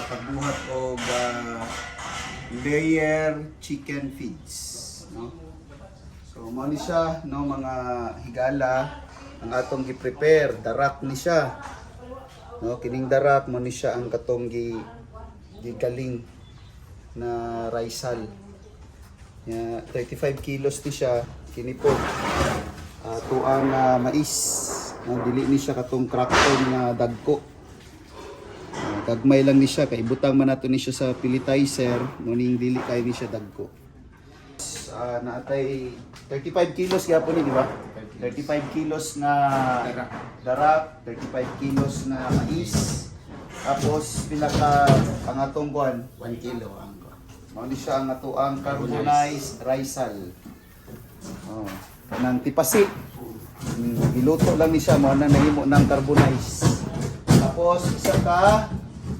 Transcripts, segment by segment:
pagbuhat og layer chicken feeds, no? So mao ni siya, no, mga higala ang atong gi-prepare. Darak ni siya, no? Kining darak mo ni siya ang katong gigaling na raisal. 35 kilos ni siya, kini po tuang mais, no? Dili ni siya katong crackton nga dagko. Gagmay lang ni siya, kay ibutang man nato ni siya sa pelletizer, muning dili kay ni siya dagko. Naatay 35 kilos gyapon ni, di ba? 35 kilos nga darak, 35 kilos na mais. Tapos pila ka ang atong kuan? 1 kilo ang Mao ni siya ang atuang carbonized risal. Oh, kanang tipasi. Giluto lang ni siya, mao na nahimo ng carbonized. Tapos isa ka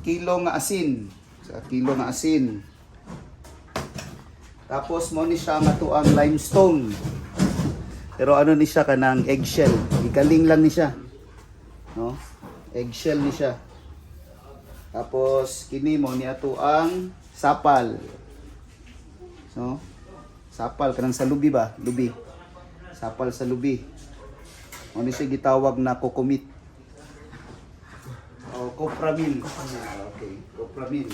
kilo nga asin. Isa kilo nga asin. Tapos mo ni siya nga tuang limestone. Pero ano ni siya kanang eggshell. Igaling lang ni siya. No? Eggshell ni siya. Tapos kini mo ni ato ang sapal. No? Sapal kanang sa lubi ba? Lubi. Sapal sa lubi. Mo ni siya gitawag na kokomit. O copramil. Okay, copramil.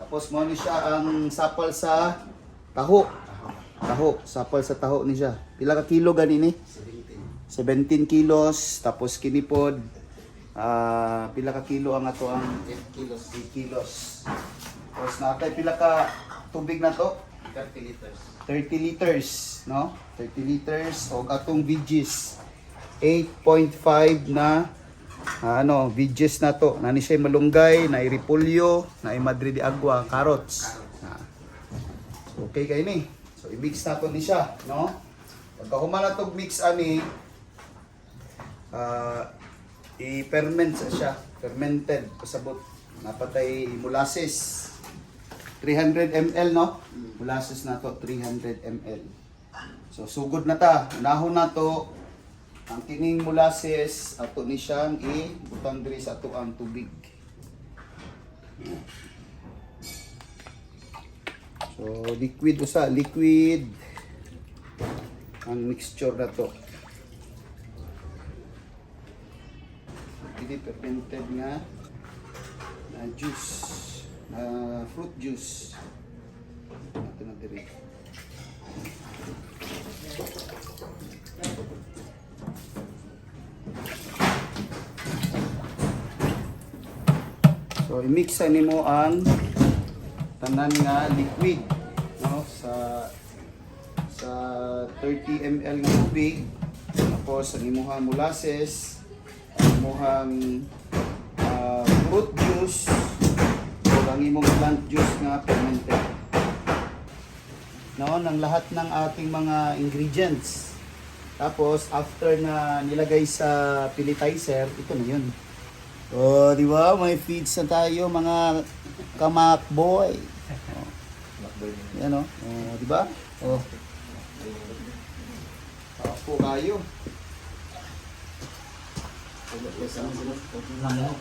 Tapos mo ni siya ang sapal sa taho. Taho, sapal sa taho ni siya. Pila ka kilo gani ni? 17 kilos. Tapos kini pod pila ka kilo ang ato ang 8 kilos. 8 kilos. Tapos natay pila ka tubig na to? 30 liters. 30 liters, no? 30 liters og atong veggies. 8.5 na veggies na to. Nani siya malunggay, na repolyo, na madre de agua, carrots. So, okay kay ni. So i-mix na to ni siya, no? Pagka human na tog mix ani, i-ferment sa siya, fermented pasabot. Napatay molasses. 300 ml, no? Molasses na to, 300 ml. So sugod na ta. Unahon na to ang kining molasses ato ni siyang ibutang diri sa ato ang tubig. So liquid usa, liquid ang mixture na to. Ini fermented nga na juice, na fruit juice. Ito na diri. So i-mix nimo ang tanan nga liquid, no, sa 30 ml nga tubig. Tapos ang imuhang molasses, ang imuhang fruit juice, o ang imong plant juice nga fermented. No, ng lahat ng ating mga ingredients. Tapos after na nilagay sa pelletizer, ito na 'yun. Oh, di ba? May feeds na tayo, mga kamakboy. Oh. Yan, oh. Oh, di ba? Oh. Ako kayo. Lang